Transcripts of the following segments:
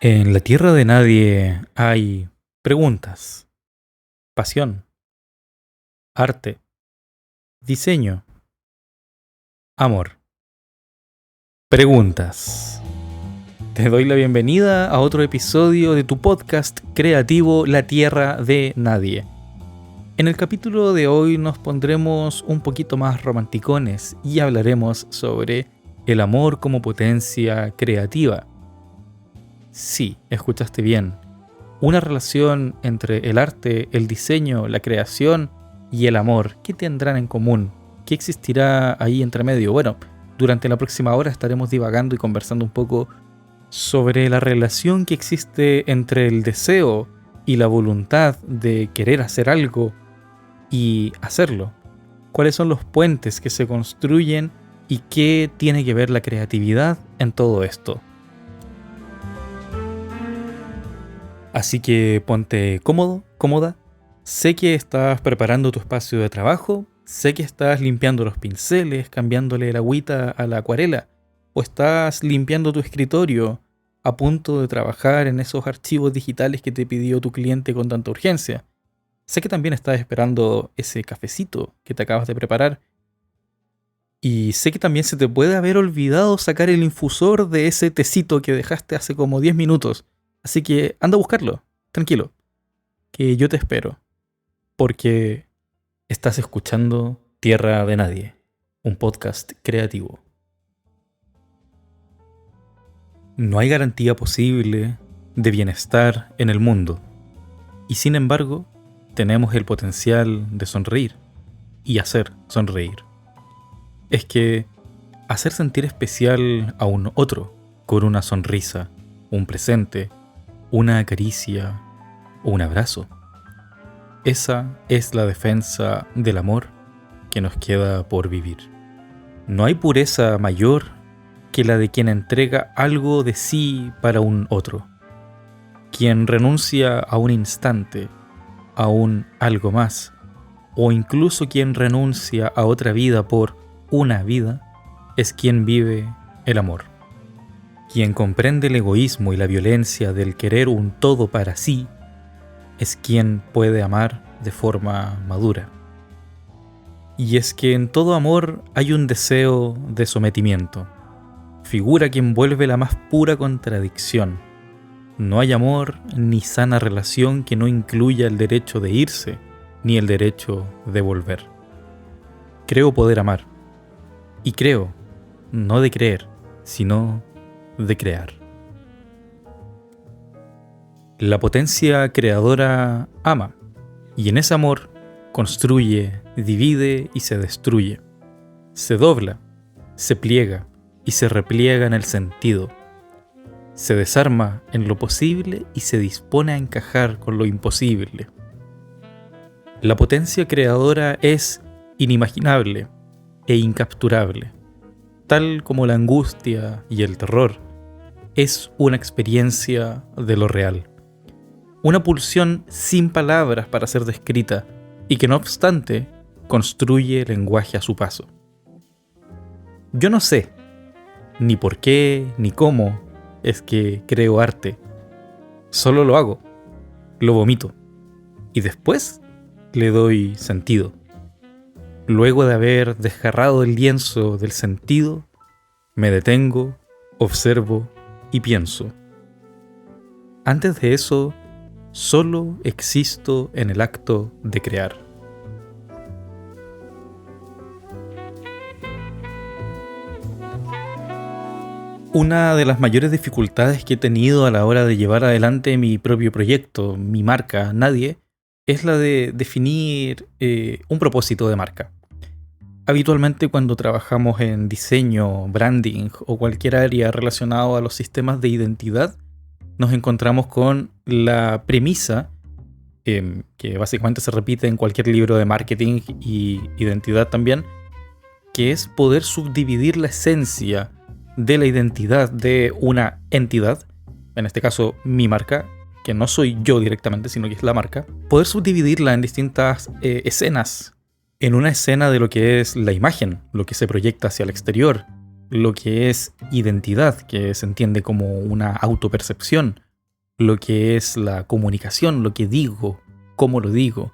En la tierra de nadie hay preguntas, pasión, arte, diseño, amor. Preguntas. Te doy la bienvenida a otro episodio de tu podcast creativo La Tierra de Nadie. En el capítulo de hoy nos pondremos un poquito más romanticones y hablaremos sobre el amor como potencia creativa. Sí, escuchaste bien. Una relación entre el arte, el diseño, la creación y el amor. ¿Qué tendrán en común? ¿Qué existirá ahí entre medio? Bueno, durante la próxima hora estaremos divagando y conversando un poco sobre la relación que existe entre el deseo y la voluntad de querer hacer algo y hacerlo. ¿Cuáles son los puentes que se construyen y qué tiene que ver la creatividad en todo esto? Así que ponte cómodo, cómoda. Sé que estás preparando tu espacio de trabajo, sé que estás limpiando los pinceles, cambiándole el agüita a la acuarela, o estás limpiando tu escritorio a punto de trabajar en esos archivos digitales que te pidió tu cliente con tanta urgencia. Sé que también estás esperando ese cafecito que te acabas de preparar. Y sé que también se te puede haber olvidado sacar el infusor de ese tecito que dejaste hace como 10 minutos. Así que anda a buscarlo, tranquilo, que yo te espero, porque estás escuchando Tierra de Nadie, un podcast creativo. No hay garantía posible de bienestar en el mundo, y sin embargo, tenemos el potencial de sonreír y hacer sonreír. Es que hacer sentir especial a un otro con una sonrisa, un presente, una caricia o un abrazo. Esa es la defensa del amor que nos queda por vivir. No hay pureza mayor que la de quien entrega algo de sí para un otro. Quien renuncia a un instante, a un algo más, o incluso quien renuncia a otra vida por una vida, es quien vive el amor. Quien comprende el egoísmo y la violencia del querer un todo para sí, es quien puede amar de forma madura. Y es que en todo amor hay un deseo de sometimiento. Figura que envuelve la más pura contradicción. No hay amor ni sana relación que no incluya el derecho de irse, ni el derecho de volver. Creo poder amar. Y creo, no de creer, sino de crear. La potencia creadora ama, y en ese amor construye, divide y se destruye. Se dobla, se pliega y se repliega en el sentido. Se desarma en lo posible y se dispone a encajar con lo imposible. La potencia creadora es inimaginable e incapturable, tal como la angustia y el terror. Es una experiencia de lo real. Una pulsión sin palabras para ser descrita y que no obstante construye lenguaje a su paso. Yo no sé ni por qué ni cómo es que creo arte. Solo lo hago, lo vomito y después le doy sentido. Luego de haber desgarrado el lienzo del sentido, me detengo, observo y pienso. Antes de eso, solo existo en el acto de crear. Una de las mayores dificultades que he tenido a la hora de llevar adelante mi propio proyecto, mi marca, Nadie, es la de definir un propósito de marca. Habitualmente cuando trabajamos en diseño, branding o cualquier área relacionado a los sistemas de identidad, nos encontramos con la premisa, que básicamente se repite en cualquier libro de marketing y identidad también, que es poder subdividir la esencia de la identidad de una entidad, en este caso mi marca, que no soy yo directamente, sino que es la marca, poder subdividirla en distintas escenas. En una escena de lo que es la imagen, lo que se proyecta hacia el exterior, lo que es identidad, que se entiende como una autopercepción, lo que es la comunicación, lo que digo, cómo lo digo,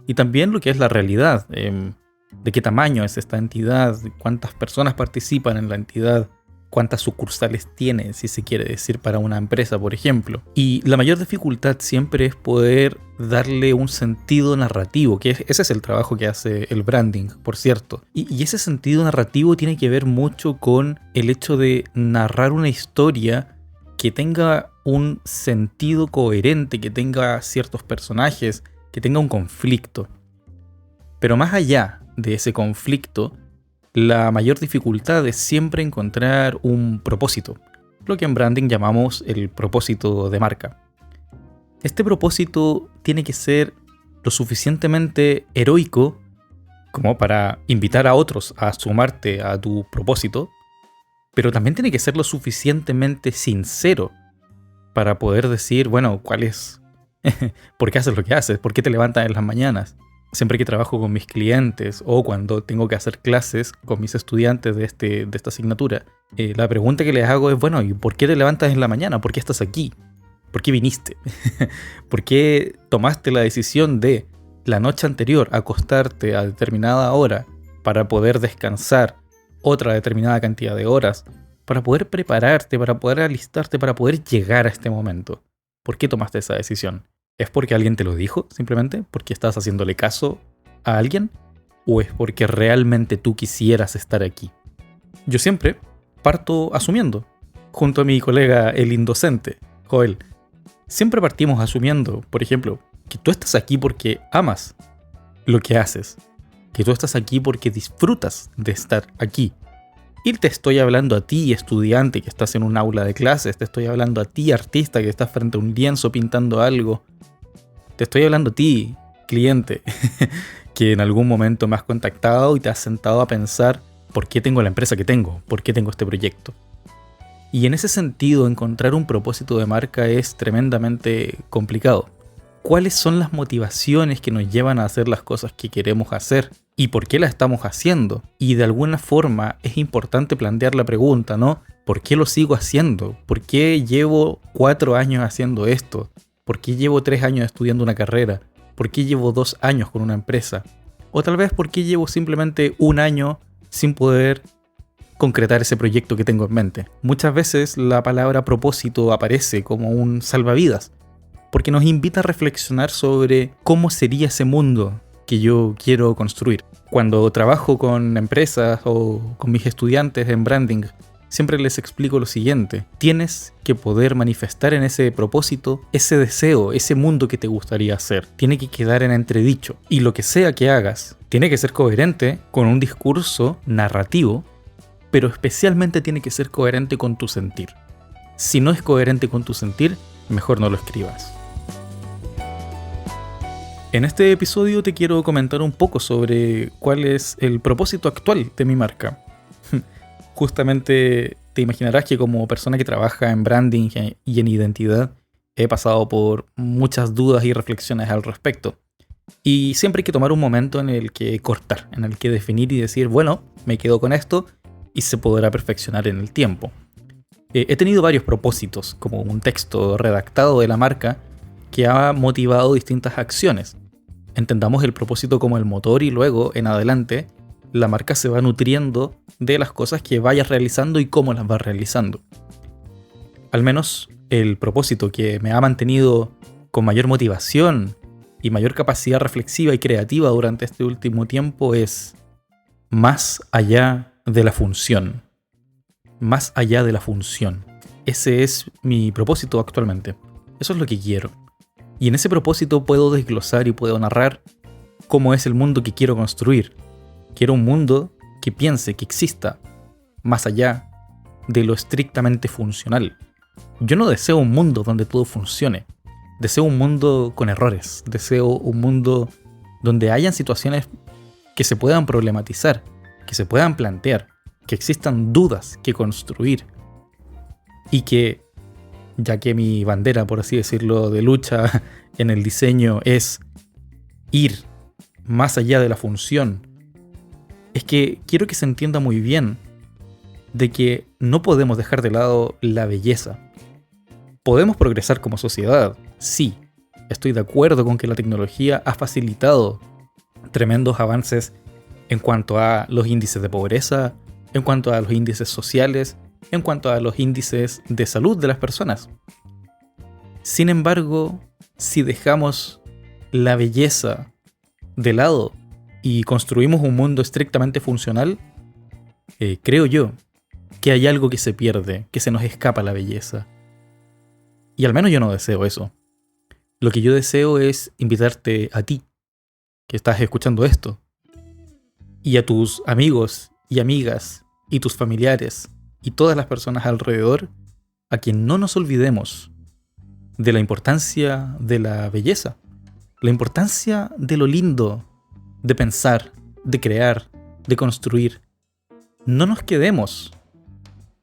y también lo que es la realidad, de qué tamaño es esta entidad, cuántas personas participan en la entidad, cuántas sucursales tiene, si se quiere decir, para una empresa, por ejemplo. Y la mayor dificultad siempre es poder darle un sentido narrativo, ese es el trabajo que hace el branding, por cierto. Y ese sentido narrativo tiene que ver mucho con el hecho de narrar una historia que tenga un sentido coherente, que tenga ciertos personajes, que tenga un conflicto. Pero más allá de ese conflicto, la mayor dificultad es siempre encontrar un propósito, lo que en branding llamamos el propósito de marca. Este propósito tiene que ser lo suficientemente heroico como para invitar a otros a sumarte a tu propósito, pero también tiene que ser lo suficientemente sincero para poder decir, bueno, ¿cuál es? ¿Por qué haces lo que haces? ¿Por qué te levantas en las mañanas? Siempre que trabajo con mis clientes o cuando tengo que hacer clases con mis estudiantes de esta asignatura, la pregunta que les hago es, bueno, ¿y por qué te levantas en la mañana? ¿Por qué estás aquí? ¿Por qué viniste? ¿Por qué tomaste la decisión de la noche anterior acostarte a determinada hora para poder descansar otra determinada cantidad de horas, para poder prepararte, para poder alistarte, para poder llegar a este momento? ¿Por qué tomaste esa decisión? ¿Es porque alguien te lo dijo, simplemente? ¿Porque estás haciéndole caso a alguien? ¿O es porque realmente tú quisieras estar aquí? Yo siempre parto asumiendo, junto a mi colega el indocente, Joel. Siempre partimos asumiendo, por ejemplo, que tú estás aquí porque amas lo que haces, que tú estás aquí porque disfrutas de estar aquí. Y te estoy hablando a ti, estudiante, que estás en un aula de clases, te estoy hablando a ti, artista, que estás frente a un lienzo pintando algo. Te estoy hablando a ti, cliente, que en algún momento me has contactado y te has sentado a pensar por qué tengo la empresa que tengo, por qué tengo este proyecto. Y en ese sentido, encontrar un propósito de marca es tremendamente complicado. ¿Cuáles son las motivaciones que nos llevan a hacer las cosas que queremos hacer? ¿Y por qué las estamos haciendo? Y de alguna forma es importante plantear la pregunta, ¿no? ¿Por qué lo sigo haciendo? ¿Por qué llevo 4 años haciendo esto? ¿Por qué llevo 3 años estudiando una carrera? ¿Por qué llevo 2 años con una empresa? O tal vez por qué llevo simplemente 1 año sin poder concretar ese proyecto que tengo en mente. Muchas veces la palabra propósito aparece como un salvavidas, porque nos invita a reflexionar sobre cómo sería ese mundo que yo quiero construir. Cuando trabajo con empresas o con mis estudiantes en branding, siempre les explico lo siguiente: tienes que poder manifestar en ese propósito ese deseo, ese mundo que te gustaría hacer. Tiene que quedar en entredicho. Y lo que sea que hagas, tiene que ser coherente con un discurso narrativo, pero especialmente tiene que ser coherente con tu sentir. Si no es coherente con tu sentir, mejor no lo escribas. En este episodio te quiero comentar un poco sobre cuál es el propósito actual de mi marca. Justamente te imaginarás que como persona que trabaja en branding y en identidad, he pasado por muchas dudas y reflexiones al respecto. Y siempre hay que tomar un momento en el que cortar, en el que definir y decir, bueno, me quedo con esto y se podrá perfeccionar en el tiempo. He tenido varios propósitos, como un texto redactado de la marca que ha motivado distintas acciones. Entendamos el propósito como el motor y luego, en adelante, la marca se va nutriendo de las cosas que vayas realizando y cómo las vas realizando. Al menos el propósito que me ha mantenido con mayor motivación y mayor capacidad reflexiva y creativa durante este último tiempo es más allá de la función. Más allá de la función. Ese es mi propósito actualmente. Eso es lo que quiero. Y en ese propósito puedo desglosar y puedo narrar cómo es el mundo que quiero construir. Quiero un mundo que piense, que exista, más allá de lo estrictamente funcional. Yo no deseo un mundo donde todo funcione. Deseo un mundo con errores. Deseo un mundo donde hayan situaciones que se puedan problematizar, que se puedan plantear, que existan dudas que construir. Y que, ya que mi bandera, por así decirlo, de lucha en el diseño es ir más allá de la función, es que quiero que se entienda muy bien de que no podemos dejar de lado la belleza. Podemos progresar como sociedad, sí. Estoy de acuerdo con que la tecnología ha facilitado tremendos avances en cuanto a los índices de pobreza, en cuanto a los índices sociales, en cuanto a los índices de salud de las personas. Sin embargo, si dejamos la belleza de lado y construimos un mundo estrictamente funcional, creo yo que hay algo que se pierde, que se nos escapa la belleza. Y al menos yo no deseo eso. Lo que yo deseo es invitarte a ti, que estás escuchando esto, y a tus amigos y amigas, y tus familiares, y todas las personas alrededor, a que no nos olvidemos de la importancia de la belleza, la importancia de lo lindo, de pensar, de crear, de construir. No nos quedemos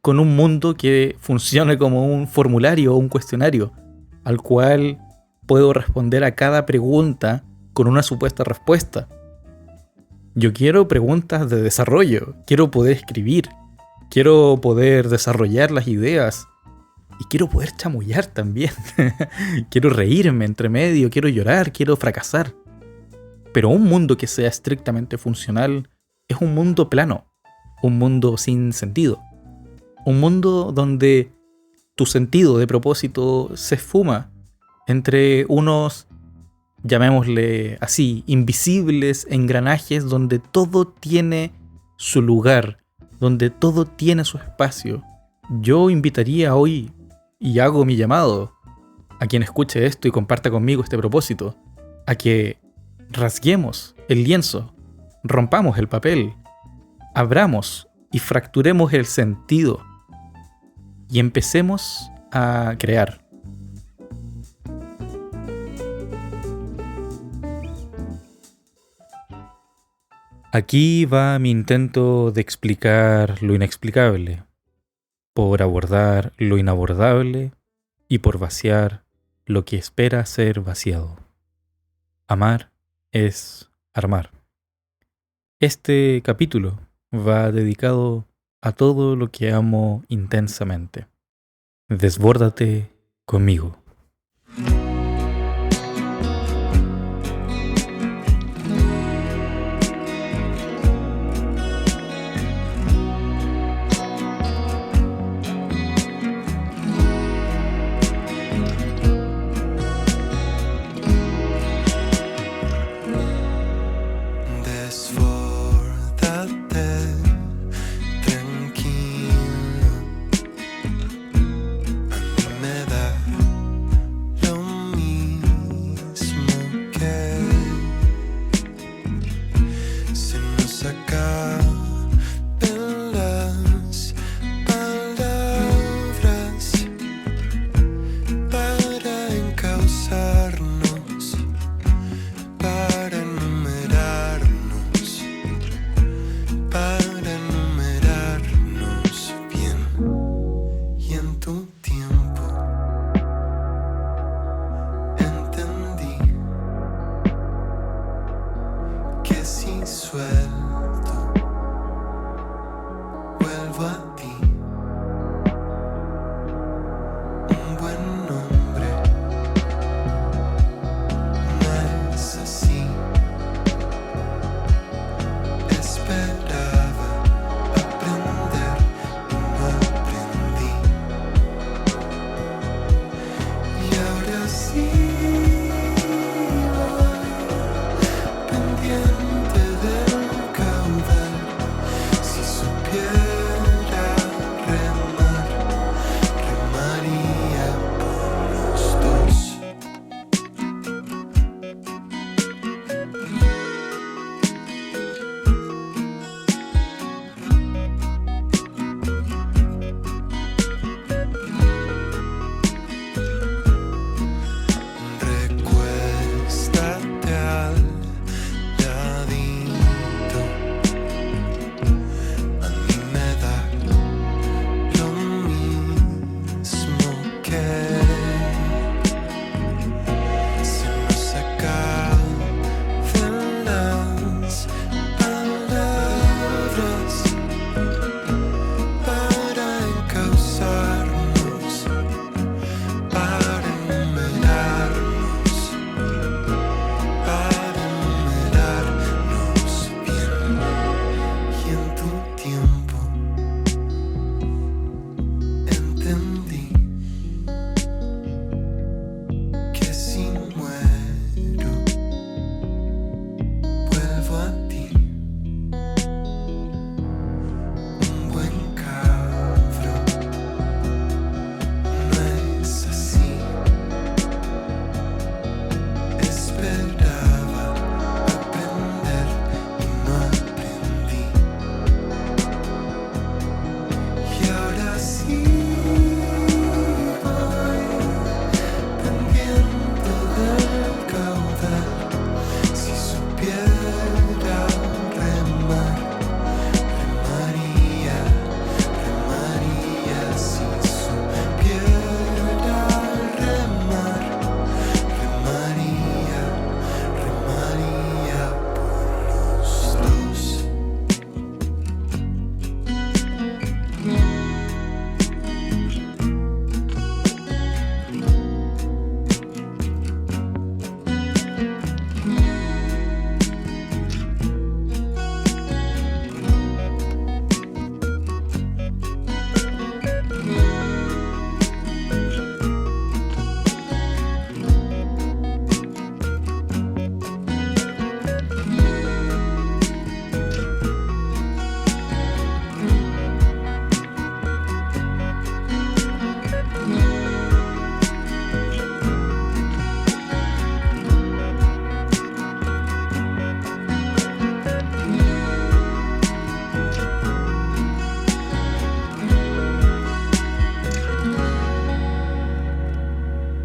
con un mundo que funcione como un formulario o un cuestionario, al cual puedo responder a cada pregunta con una supuesta respuesta. Yo quiero preguntas de desarrollo, quiero poder escribir, quiero poder desarrollar las ideas y quiero poder chamullar también. Quiero reírme entre medio, quiero llorar, quiero fracasar. Pero un mundo que sea estrictamente funcional es un mundo plano, un mundo sin sentido. Un mundo donde tu sentido de propósito se esfuma entre unos, llamémosle así, invisibles engranajes donde todo tiene su lugar, donde todo tiene su espacio. Yo invitaría hoy, y hago mi llamado a quien escuche esto y comparta conmigo este propósito, a que rasguemos el lienzo, rompamos el papel, abramos y fracturemos el sentido y empecemos a crear. Aquí va mi intento de explicar lo inexplicable, por abordar lo inabordable y por vaciar lo que espera ser vaciado. Amar es armar. Este capítulo va dedicado a todo lo que amo intensamente. Desbórdate conmigo.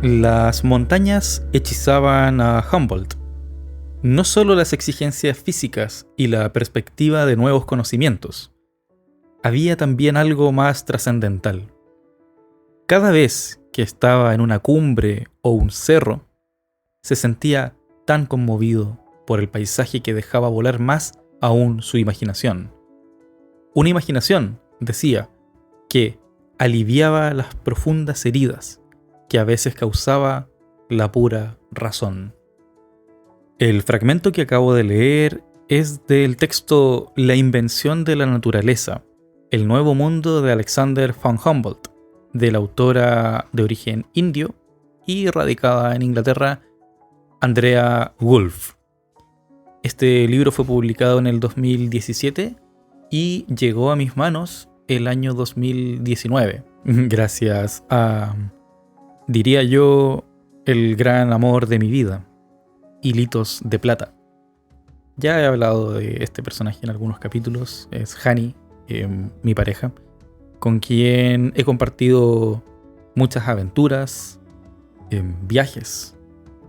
Las montañas hechizaban a Humboldt. No solo las exigencias físicas y la perspectiva de nuevos conocimientos. Había también algo más trascendental. Cada vez que estaba en una cumbre o un cerro, se sentía tan conmovido por el paisaje que dejaba volar más aún su imaginación. Una imaginación, decía, que aliviaba las profundas heridas que a veces causaba la pura razón. El fragmento que acabo de leer es del texto La invención de la naturaleza, el nuevo mundo de Alexander von Humboldt, de la autora de origen indio y radicada en Inglaterra, Andrea Wulf. Este libro fue publicado en el 2017 y llegó a mis manos el año 2019, gracias a, diría yo, el gran amor de mi vida, Hilitos de Plata. Ya he hablado de este personaje en algunos capítulos, es Hani, mi pareja, con quien he compartido muchas aventuras, viajes,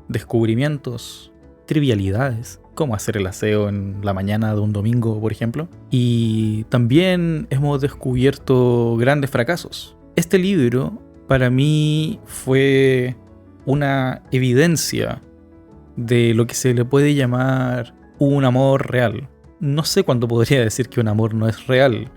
descubrimientos, trivialidades, como hacer el aseo en la mañana de un domingo, por ejemplo. Y también hemos descubierto grandes fracasos. Este libro, para mí, fue una evidencia de lo que se le puede llamar un amor real. No sé cuándo podría decir que un amor no es real,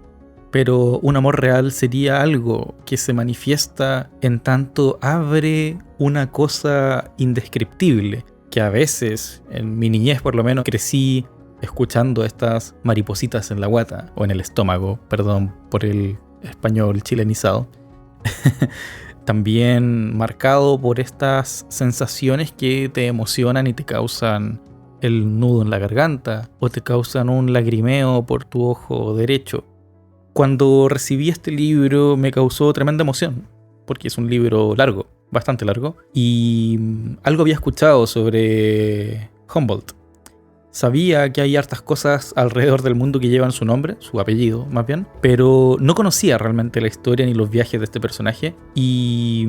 pero un amor real sería algo que se manifiesta en tanto abre una cosa indescriptible, que a veces, en mi niñez por lo menos, crecí escuchando estas maripositas en la guata, o en el estómago, perdón por el español chilenizado. También marcado por estas sensaciones que te emocionan y te causan el nudo en la garganta, o te causan un lagrimeo por tu ojo derecho. Cuando recibí este libro me causó tremenda emoción, porque es un libro largo, bastante largo, y algo había escuchado sobre Humboldt. Sabía que hay hartas cosas alrededor del mundo que llevan su nombre, su apellido más bien, pero no conocía realmente la historia ni los viajes de este personaje, y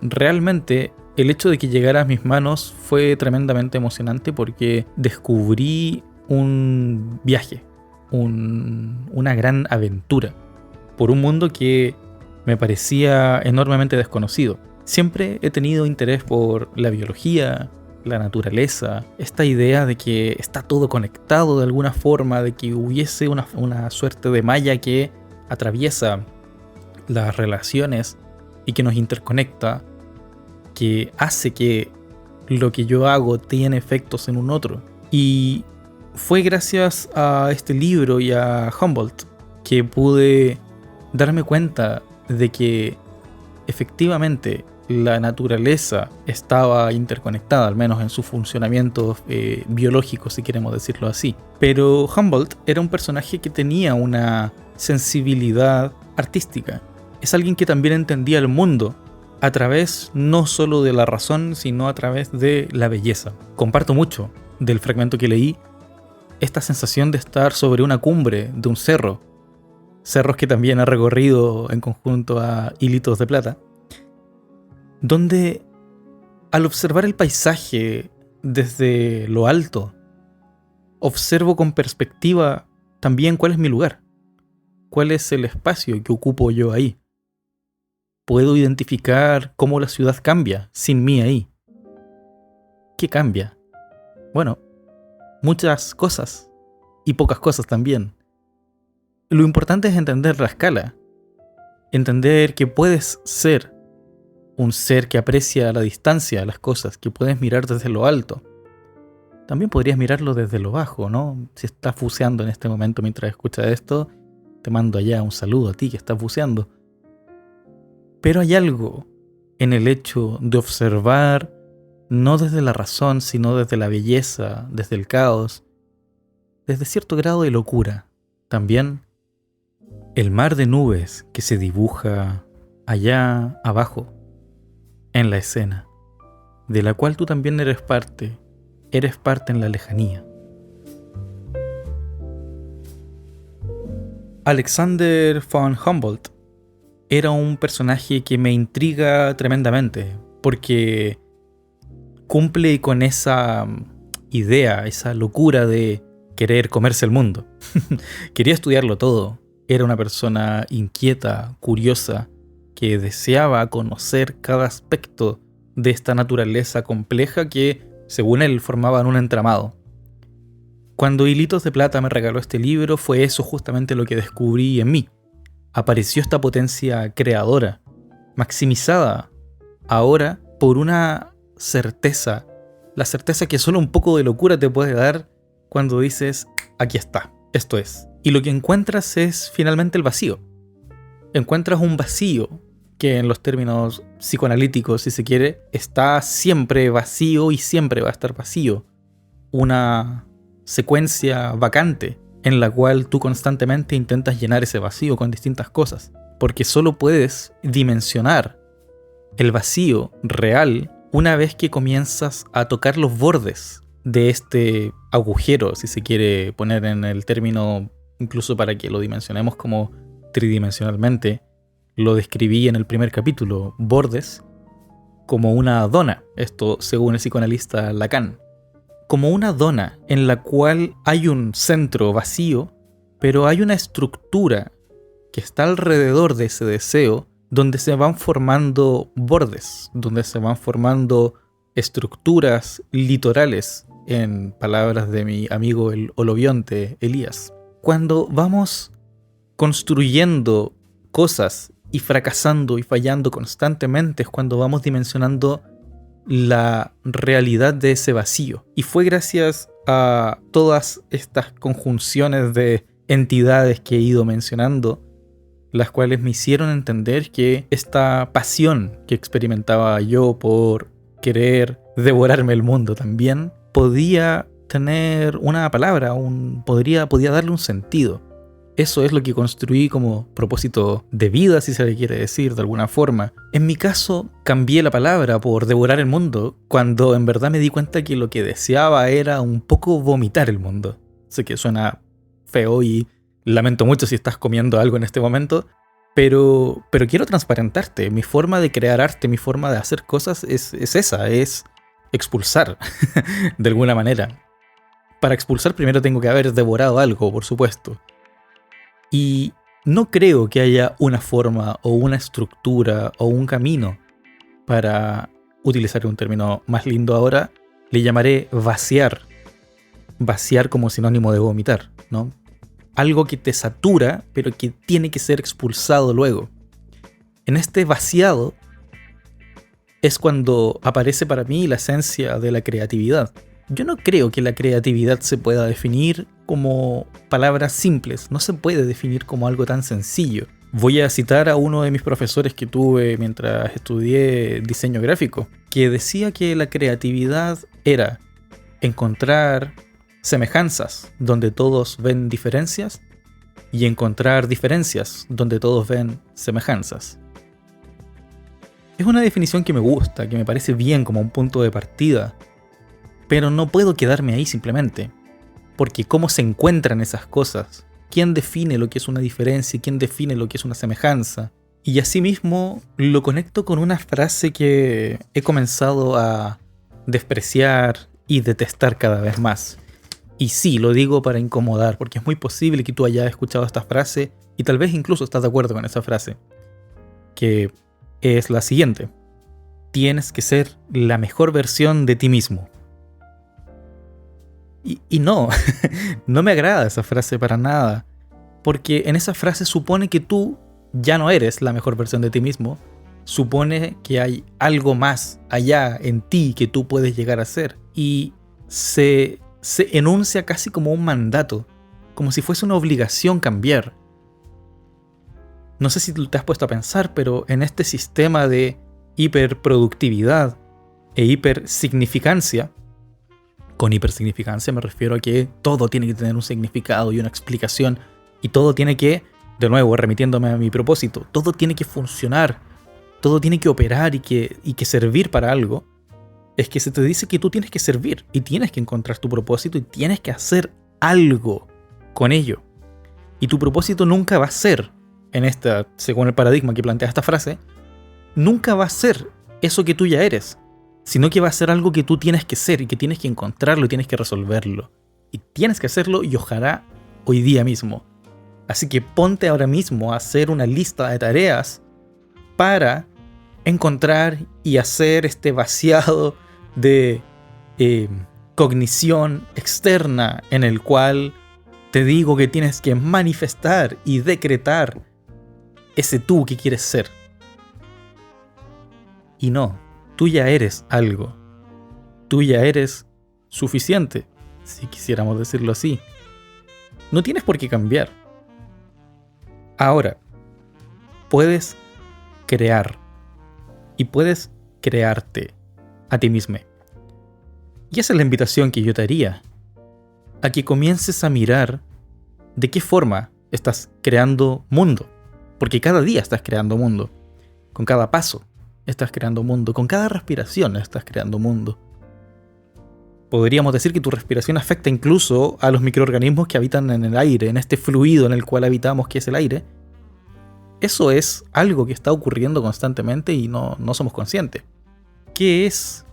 realmente el hecho de que llegara a mis manos fue tremendamente emocionante porque descubrí un viaje, una gran aventura por un mundo que me parecía enormemente desconocido. Siempre he tenido interés por la biología, la naturaleza, esta idea de que está todo conectado de alguna forma, de que hubiese una suerte de malla que atraviesa las relaciones y que nos interconecta, que hace que lo que yo hago tiene efectos en un otro. Y fue gracias a este libro y a Humboldt que pude darme cuenta de que efectivamente la naturaleza estaba interconectada, al menos en su funcionamiento biológico, si queremos decirlo así. Pero Humboldt era un personaje que tenía una sensibilidad artística. Es alguien que también entendía el mundo a través no solo de la razón, sino a través de la belleza. Comparto mucho del fragmento que leí esta sensación de estar sobre una cumbre de un cerro, cerros que también ha recorrido en conjunto a Hilitos de Plata, donde al observar el paisaje desde lo alto, observo con perspectiva también cuál es mi lugar, cuál es el espacio que ocupo yo ahí. Puedo identificar cómo la ciudad cambia sin mí ahí. ¿Qué cambia? Bueno, muchas cosas y pocas cosas también. Lo importante es entender la escala, entender que puedes ser un ser que aprecia a la distancia las cosas, que puedes mirar desde lo alto. También podrías mirarlo desde lo bajo, ¿no? Si estás buceando en este momento mientras escuchas esto, te mando allá un saludo a ti que estás buceando. Pero hay algo en el hecho de observar no desde la razón, sino desde la belleza, desde el caos, desde cierto grado de locura. También el mar de nubes que se dibuja allá abajo, en la escena, de la cual tú también eres parte en la lejanía. Alexander von Humboldt era un personaje que me intriga tremendamente, porque cumple con esa idea, esa locura de querer comerse el mundo. Quería estudiarlo todo. Era una persona inquieta, curiosa, que deseaba conocer cada aspecto de esta naturaleza compleja que, según él, formaban un entramado. Cuando Hilitos de Plata me regaló este libro, fue eso justamente lo que descubrí en mí. Apareció esta potencia creadora, maximizada ahora por una certeza, la certeza que solo un poco de locura te puede dar cuando dices, aquí está, esto es. Y lo que encuentras es finalmente el vacío. Encuentras un vacío que en los términos psicoanalíticos, si se quiere, está siempre vacío y siempre va a estar vacío. Una secuencia vacante en la cual tú constantemente intentas llenar ese vacío con distintas cosas. Porque solo puedes dimensionar el vacío real una vez que comienzas a tocar los bordes de este agujero, si se quiere poner en el término, incluso para que lo dimensionemos como tridimensionalmente. Lo describí en el primer capítulo, bordes, como una dona, esto según el psicoanalista Lacan. Como una dona en la cual hay un centro vacío, pero hay una estructura que está alrededor de ese deseo, donde se van formando bordes, donde se van formando estructuras litorales, en palabras de mi amigo el holobionte Elías. Cuando vamos construyendo cosas y fracasando y fallando constantemente es cuando vamos dimensionando la realidad de ese vacío. Y fue gracias a todas estas conjunciones de entidades que he ido mencionando, las cuales me hicieron entender que esta pasión que experimentaba yo por querer devorarme el mundo también, podía tener una palabra, podía darle un sentido. Eso es lo que construí como propósito de vida, si se le quiere decir de alguna forma. En mi caso, cambié la palabra por devorar el mundo, cuando en verdad me di cuenta que lo que deseaba era un poco vomitar el mundo. Sé que suena feo y lamento mucho si estás comiendo algo en este momento, pero quiero transparentarte. Mi forma de crear arte, mi forma de hacer cosas es esa, es expulsar, de alguna manera. Para expulsar primero tengo que haber devorado algo, por supuesto. Y no creo que haya una forma o una estructura o un camino. Para utilizar un término más lindo ahora, le llamaré vaciar. Vaciar como sinónimo de vomitar, ¿no? Algo que te satura, pero que tiene que ser expulsado luego. En este vaciado es cuando aparece para mí la esencia de la creatividad. Yo no creo que la creatividad se pueda definir como palabras simples, no se puede definir como algo tan sencillo. Voy a citar a uno de mis profesores que tuve mientras estudié diseño gráfico, que decía que la creatividad era encontrar semejanzas donde todos ven diferencias y encontrar diferencias donde todos ven semejanzas. Es una definición que me gusta, que me parece bien como un punto de partida, pero no puedo quedarme ahí simplemente, porque ¿cómo se encuentran esas cosas? ¿Quién define lo que es una diferencia? ¿Quién define lo que es una semejanza? Y asimismo lo conecto con una frase que he comenzado a despreciar y detestar cada vez más. Y sí, lo digo para incomodar, porque es muy posible que tú hayas escuchado esta frase y tal vez incluso estás de acuerdo con esa frase, que es la siguiente: tienes que ser la mejor versión de ti mismo. Y no, no me agrada esa frase para nada, porque en esa frase supone que tú ya no eres la mejor versión de ti mismo, supone que hay algo más allá en ti que tú puedes llegar a ser, y se enuncia casi como un mandato, como si fuese una obligación cambiar. No sé si te has puesto a pensar, pero en este sistema de hiperproductividad e hipersignificancia, con hipersignificancia me refiero a que todo tiene que tener un significado y una explicación, y todo tiene que, de nuevo, remitiéndome a mi propósito, todo tiene que funcionar, todo tiene que operar y que servir para algo. Es que se te dice que tú tienes que servir y tienes que encontrar tu propósito y tienes que hacer algo con ello. Y tu propósito nunca va a ser, según el paradigma que plantea esta frase, nunca va a ser eso que tú ya eres, sino que va a ser algo que tú tienes que ser y que tienes que encontrarlo y tienes que resolverlo. Y tienes que hacerlo y ojalá hoy día mismo. Así que ponte ahora mismo a hacer una lista de tareas para encontrar y hacer este vaciado de cognición externa en el cual te digo que tienes que manifestar y decretar ese tú que quieres ser. Y no, tú ya eres algo. Tú ya eres suficiente, si quisiéramos decirlo así. No tienes por qué cambiar. Ahora, puedes crear y puedes crearte a ti mismo. Y esa es la invitación que yo te haría, a que comiences a mirar de qué forma estás creando mundo. Porque cada día estás creando mundo. Con cada paso estás creando mundo. Con cada respiración estás creando mundo. Podríamos decir que tu respiración afecta incluso a los microorganismos que habitan en el aire, en este fluido en el cual habitamos, que es el aire. Eso es algo que está ocurriendo constantemente y no somos conscientes. ¿Qué es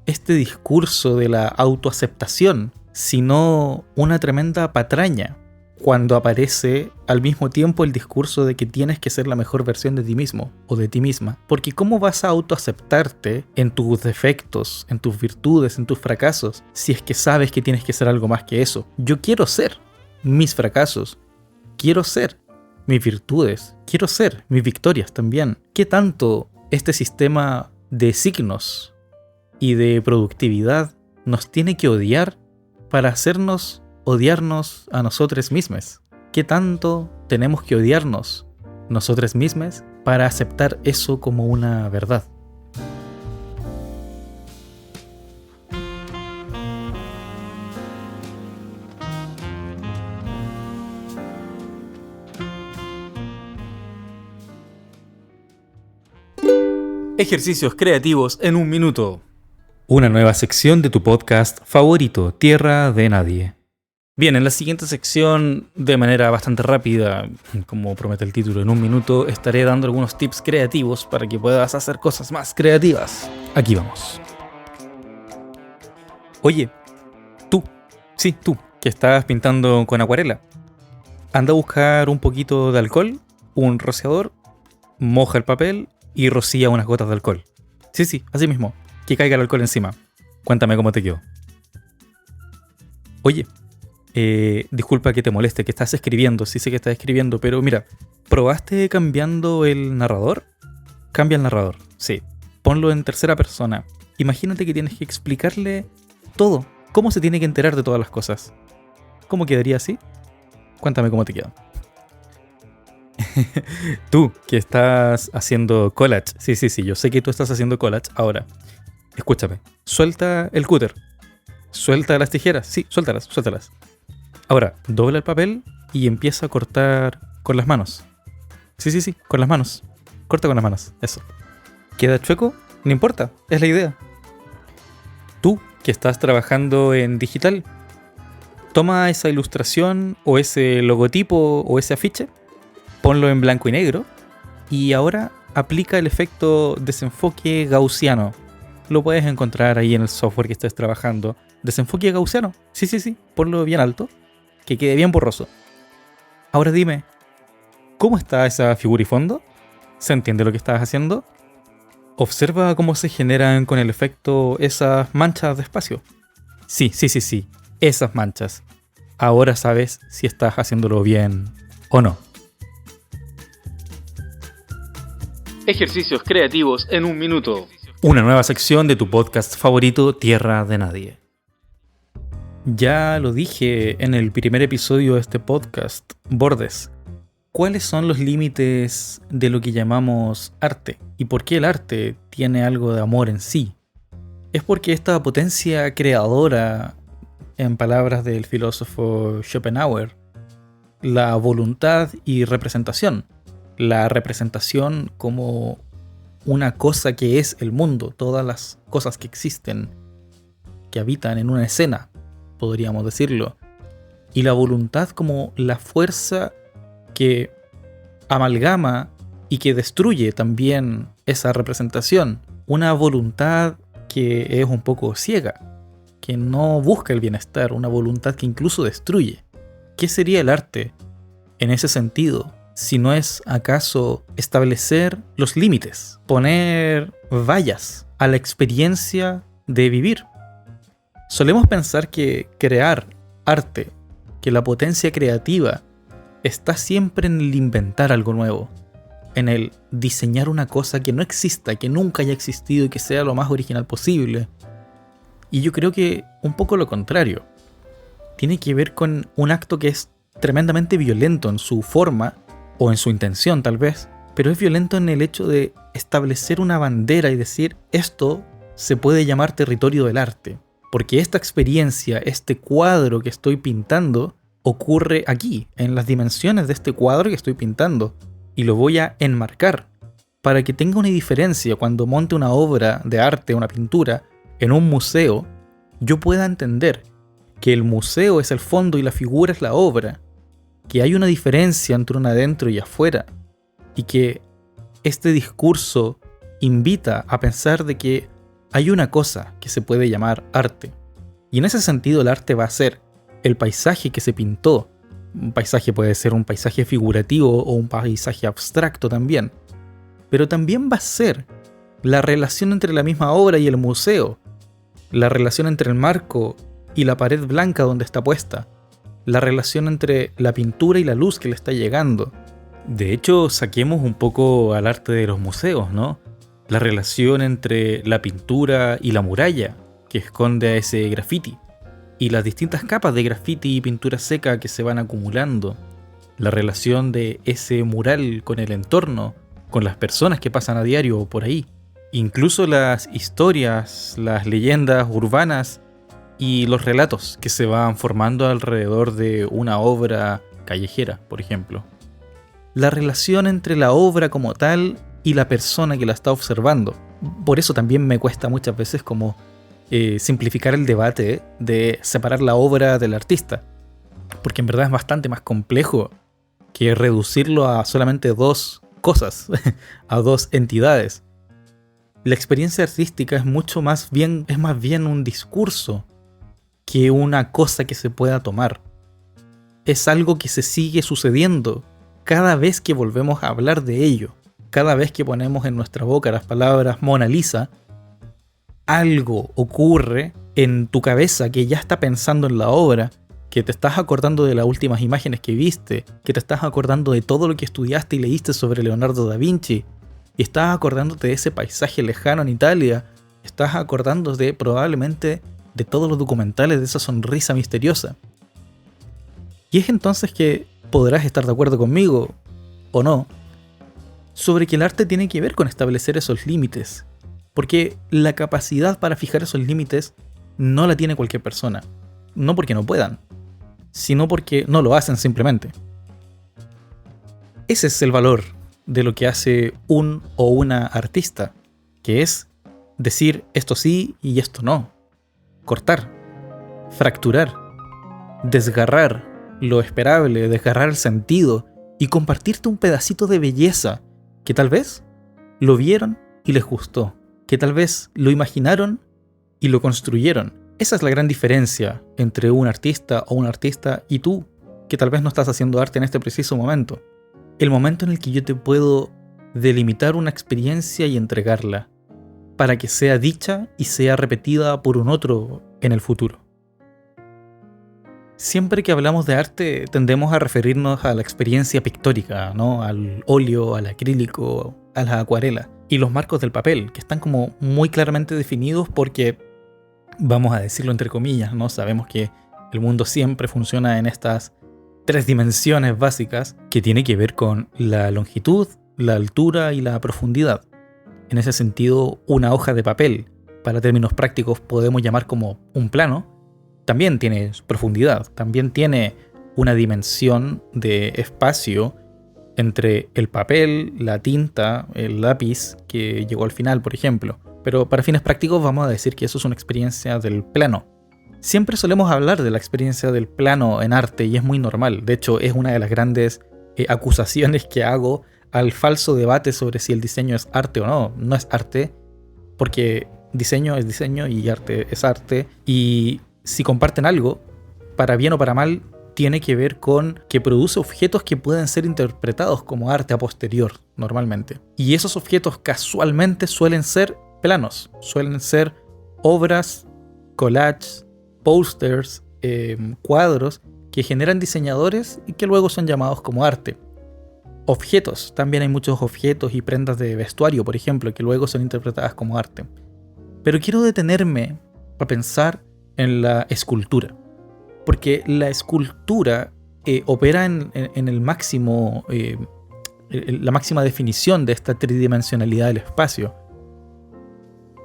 este discurso de la autoaceptación, sino una tremenda patraña cuando aparece al mismo tiempo el discurso de que tienes que ser la mejor versión de ti mismo o de ti misma? Porque ¿cómo vas a autoaceptarte en tus defectos, en tus virtudes, en tus fracasos, si es que sabes que tienes que ser algo más que eso? Yo quiero ser mis fracasos, quiero ser mis virtudes, quiero ser mis victorias también. ¿Qué tanto este sistema de signos y de productividad nos tiene que odiar para hacernos odiarnos a nosotros mismos? ¿Qué tanto tenemos que odiarnos nosotros mismos para aceptar eso como una verdad? Ejercicios creativos en un minuto. Una nueva sección de tu podcast favorito, Tierra de Nadie. Bien, en la siguiente sección, de manera bastante rápida, como promete el título, en un minuto, estaré dando algunos tips creativos para que puedas hacer cosas más creativas. Aquí vamos. Oye, tú, que estás pintando con acuarela, anda a buscar un poquito de alcohol, un rociador, moja el papel y rocía unas gotas de alcohol. Sí, así mismo, que caiga el alcohol encima. Cuéntame cómo te quedó. Oye, disculpa que te moleste, que estás escribiendo, sí sé que estás escribiendo, pero mira, ¿probaste cambiando el narrador? Cambia el narrador, sí. Ponlo en tercera persona. Imagínate que tienes que explicarle todo, cómo se tiene que enterar de todas las cosas. ¿Cómo quedaría así? Cuéntame cómo te quedó. Tú, que estás haciendo collage. Sí, yo sé que tú estás haciendo collage. Ahora, escúchame. Suelta el cúter. Suelta las tijeras. Sí, suéltalas. Ahora, dobla el papel y empieza a cortar con las manos. Sí, con las manos. Corta con las manos. Eso. ¿Queda chueco? No importa. Es la idea. Tú, que estás trabajando en digital, toma esa ilustración o ese logotipo o ese afiche, ponlo en blanco y negro y ahora aplica el efecto desenfoque gaussiano. Lo puedes encontrar ahí en el software que estés trabajando. Desenfoque gaussiano. Sí. Ponlo bien alto, que quede bien borroso. Ahora dime, ¿cómo está esa figura y fondo? ¿Se entiende lo que estás haciendo? Observa cómo se generan con el efecto esas manchas de espacio. Sí. Esas manchas. Ahora sabes si estás haciéndolo bien o no. Ejercicios creativos en un minuto. Una nueva sección de tu podcast favorito, Tierra de Nadie. Ya lo dije en el primer episodio de este podcast, Bordes. ¿Cuáles son los límites de lo que llamamos arte? ¿Y por qué el arte tiene algo de amor en sí? Es porque esta potencia creadora, en palabras del filósofo Schopenhauer, la voluntad y representación. La representación como una cosa que es el mundo, todas las cosas que existen, que habitan en una escena, podríamos decirlo. Y la voluntad como la fuerza que amalgama y que destruye también esa representación. una voluntad que es un poco ciega, que no busca el bienestar, una voluntad que incluso destruye. ¿Qué sería el arte en ese sentido, si no es acaso establecer los límites, poner vallas a la experiencia de vivir? Solemos pensar que crear arte, que la potencia creativa está siempre en el inventar algo nuevo, en el diseñar una cosa que no exista, que nunca haya existido y que sea lo más original posible. Y yo creo que un poco lo contrario. Tiene que ver con un acto que es tremendamente violento en su forma, o en su intención tal vez, pero es violento en el hecho de establecer una bandera y decir, esto se puede llamar territorio del arte, porque esta experiencia, este cuadro que estoy pintando, ocurre aquí, en las dimensiones de este cuadro que estoy pintando, y lo voy a enmarcar, para que tenga una diferencia cuando monte una obra de arte, una pintura, en un museo, yo pueda entender que el museo es el fondo y la figura es la obra, que hay una diferencia entre un adentro y afuera, y que este discurso invita a pensar de que hay una cosa que se puede llamar arte. Y en ese sentido el arte va a ser el paisaje que se pintó. Un paisaje puede ser un paisaje figurativo o un paisaje abstracto también. Pero también va a ser la relación entre la misma obra y el museo, la relación entre el marco y la pared blanca donde está puesta, la relación entre la pintura y la luz que le está llegando. De hecho, saquemos un poco al arte de los museos, ¿no? La relación entre la pintura y la muralla que esconde a ese graffiti, y las distintas capas de graffiti y pintura seca que se van acumulando. La relación de ese mural con el entorno, con las personas que pasan a diario por ahí. Incluso las historias, las leyendas urbanas y los relatos que se van formando alrededor de una obra callejera, por ejemplo. La relación entre la obra como tal y la persona que la está observando. Por eso también me cuesta muchas veces como simplificar el debate de separar la obra del artista, porque en verdad es bastante más complejo que reducirlo a solamente dos cosas, a dos entidades. La experiencia artística es más bien un discurso que una cosa que se pueda tomar. Es algo que se sigue sucediendo cada vez que volvemos a hablar de ello. Cada vez que ponemos en nuestra boca las palabras Mona Lisa, algo ocurre en tu cabeza que ya está pensando en la obra, que te estás acordando de las últimas imágenes que viste, que te estás acordando de todo lo que estudiaste y leíste sobre Leonardo da Vinci, y estás acordándote de ese paisaje lejano en Italia, estás acordándote probablemente de todos los documentales de esa sonrisa misteriosa. Y es entonces que podrás estar de acuerdo conmigo, o no, sobre que el arte tiene que ver con establecer esos límites, porque la capacidad para fijar esos límites no la tiene cualquier persona, no porque no puedan, sino porque no lo hacen simplemente. Ese es el valor de lo que hace un o una artista, que es decir esto sí y esto no, cortar, fracturar, desgarrar lo esperable, desgarrar el sentido y compartirte un pedacito de belleza que tal vez lo vieron y les gustó, que tal vez lo imaginaron y lo construyeron. Esa es la gran diferencia entre un artista o un artista y tú, que tal vez no estás haciendo arte en este preciso momento. El momento en el que yo te puedo delimitar una experiencia y entregarla, para que sea dicha y sea repetida por un otro en el futuro. Siempre que hablamos de arte tendemos a referirnos a la experiencia pictórica, ¿no? Al óleo, al acrílico, a la acuarela y los marcos del papel, que están como muy claramente definidos porque, vamos a decirlo entre comillas, ¿no? Sabemos que el mundo siempre funciona en estas tres dimensiones básicas que tiene que ver con la longitud, la altura y la profundidad. En ese sentido, una hoja de papel, para términos prácticos podemos llamar como un plano, también tiene profundidad, también tiene una dimensión de espacio entre el papel, la tinta, el lápiz que llegó al final, por ejemplo. Pero para fines prácticos vamos a decir que eso es una experiencia del plano. Siempre solemos hablar de la experiencia del plano en arte y es muy normal. De hecho, es una de las grandes acusaciones que hago al falso debate sobre si el diseño es arte o no. No es arte, porque diseño es diseño y arte es arte, y si comparten algo, para bien o para mal, tiene que ver con que produce objetos que pueden ser interpretados como arte a posterior, normalmente. Y esos objetos casualmente suelen ser planos, suelen ser obras, collages, posters, cuadros que generan diseñadores y que luego son llamados como arte. Objetos, también hay muchos objetos y prendas de vestuario, por ejemplo, que luego son interpretadas como arte. Pero quiero detenerme a pensar en la escultura, porque la escultura opera en el máximo, la máxima definición de esta tridimensionalidad del espacio.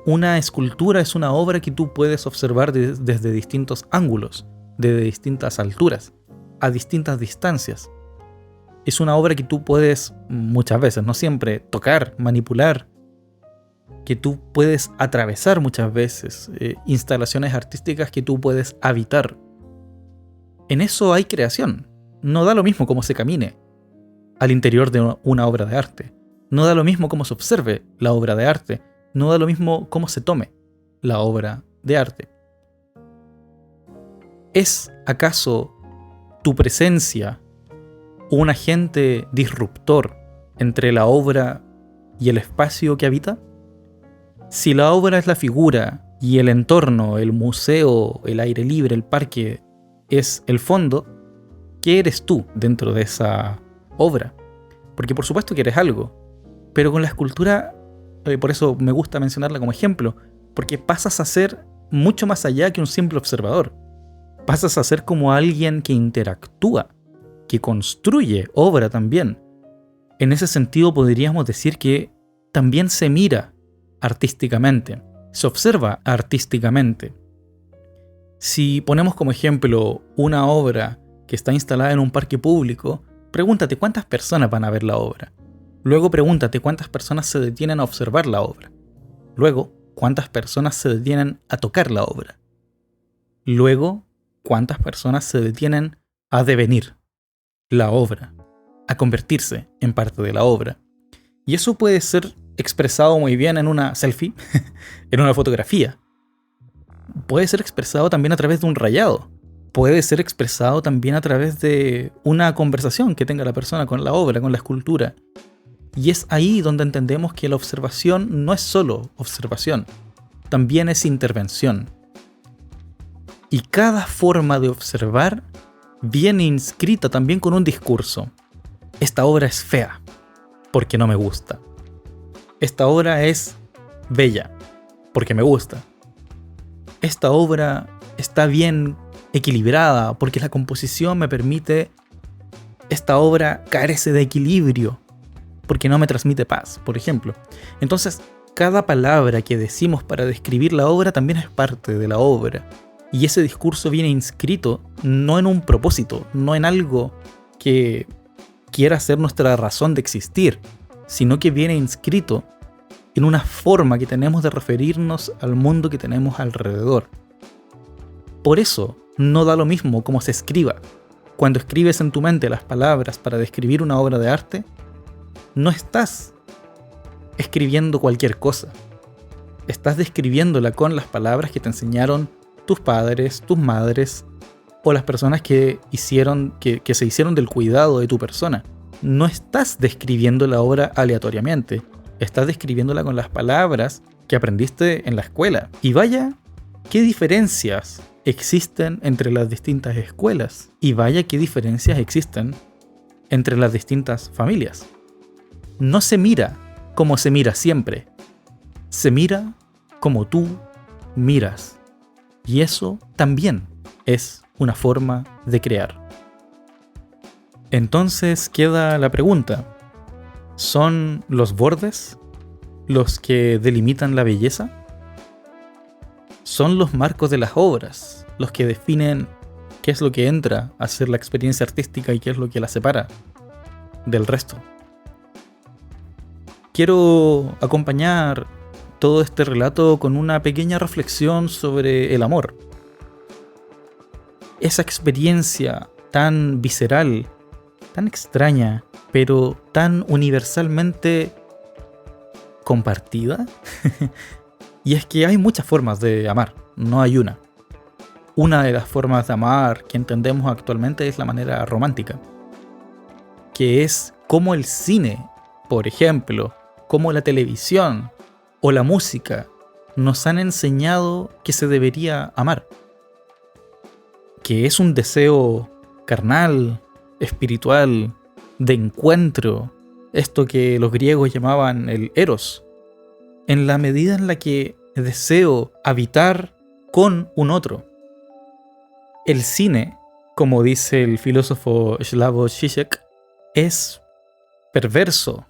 Una escultura es una obra que tú puedes observar desde distintos ángulos, desde distintas alturas, a distintas distancias. Es una obra que tú puedes, muchas veces, no siempre, tocar, manipular, que tú puedes atravesar muchas veces, instalaciones artísticas que tú puedes habitar. En eso hay creación. No da lo mismo cómo se camine al interior de una obra de arte. No da lo mismo cómo se observe la obra de arte. No da lo mismo cómo se tome la obra de arte. ¿Es acaso tu presencia un agente disruptor entre la obra y el espacio que habita? Si la obra es la figura y el entorno, el museo, el aire libre, el parque es el fondo, ¿qué eres tú dentro de esa obra? Porque por supuesto que eres algo, pero con la escultura, por eso me gusta mencionarla como ejemplo, porque pasas a ser mucho más allá que un simple observador. Pasas a ser como alguien que interactúa, que construye obra también. En ese sentido podríamos decir que también se mira artísticamente, se observa artísticamente. Si ponemos como ejemplo una obra que está instalada en un parque público, pregúntate cuántas personas van a ver la obra. Luego pregúntate cuántas personas se detienen a observar la obra. Luego, cuántas personas se detienen a tocar la obra. Luego, cuántas personas se detienen a devenir la obra, a convertirse en parte de la obra. Y eso puede ser expresado muy bien en una selfie, en una fotografía. Puede ser expresado también a través de un rayado. Puede ser expresado también a través de una conversación que tenga la persona con la obra, con la escultura. Y es ahí donde entendemos que la observación no es solo observación, también es intervención. Y cada forma de observar viene inscrita también con un discurso. Esta obra es fea, porque no me gusta. Esta obra es bella, porque me gusta. Esta obra está bien equilibrada, porque la composición me permite. Esta obra carece de equilibrio, porque no me transmite paz, por ejemplo. Entonces, cada palabra que decimos para describir la obra también es parte de la obra. Y ese discurso viene inscrito no en un propósito, no en algo que quiera ser nuestra razón de existir, sino que viene inscrito en una forma que tenemos de referirnos al mundo que tenemos alrededor. Por eso, no da lo mismo cómo se escriba. Cuando escribes en tu mente las palabras para describir una obra de arte, no estás escribiendo cualquier cosa. Estás describiéndola con las palabras que te enseñaron tus padres, tus madres o las personas que se hicieron del cuidado de tu persona. No estás describiendo la obra aleatoriamente. Estás describiéndola con las palabras que aprendiste en la escuela. Y vaya, qué diferencias existen entre las distintas escuelas. Y vaya, qué diferencias existen entre las distintas familias. No se mira como se mira siempre. Se mira como tú miras. Y eso también es una forma de crear. Entonces queda la pregunta: ¿son los bordes los que delimitan la belleza? ¿Son los marcos de las obras los que definen qué es lo que entra a ser la experiencia artística y qué es lo que la separa del resto? Quiero acompañar todo este relato con una pequeña reflexión sobre el amor. Esa experiencia tan visceral, tan extraña, pero tan universalmente compartida Y es que hay muchas formas de amar, no hay una. Una de las formas de amar que entendemos actualmente es la manera romántica, que es como el cine, por ejemplo, como la televisión o la música nos han enseñado que se debería amar, que es un deseo carnal, espiritual, de encuentro, esto que los griegos llamaban el eros, en la medida en la que deseo habitar con un otro. El cine, como dice el filósofo Slavoj Žižek, es perverso,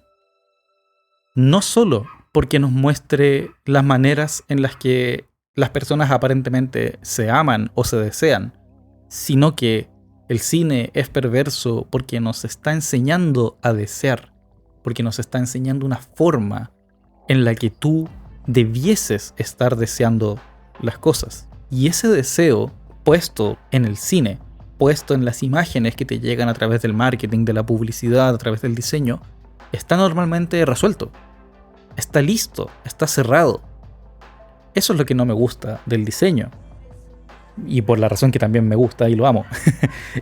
no solo porque nos muestre las maneras en las que las personas aparentemente se aman o se desean, sino que el cine es perverso porque nos está enseñando a desear, porque nos está enseñando una forma en la que tú debieses estar deseando las cosas. Y ese deseo, puesto en el cine, puesto en las imágenes que te llegan a través del marketing, de la publicidad, a través del diseño, está normalmente resuelto. Está listo, está cerrado. Eso es lo que no me gusta del diseño. Y por la razón que también me gusta y lo amo.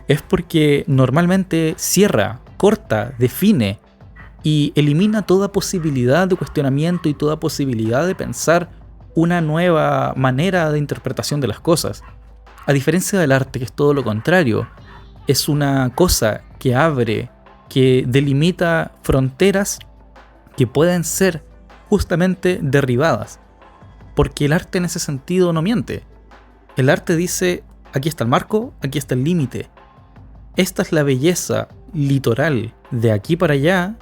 Es porque normalmente cierra, corta, define y elimina toda posibilidad de cuestionamiento y toda posibilidad de pensar una nueva manera de interpretación de las cosas. A diferencia del arte, que es todo lo contrario, es una cosa que abre, que delimita fronteras que pueden ser justamente derribadas. Porque el arte en ese sentido no miente. El arte dice, aquí está el marco, aquí está el límite. Esta es la belleza litoral. De aquí para allá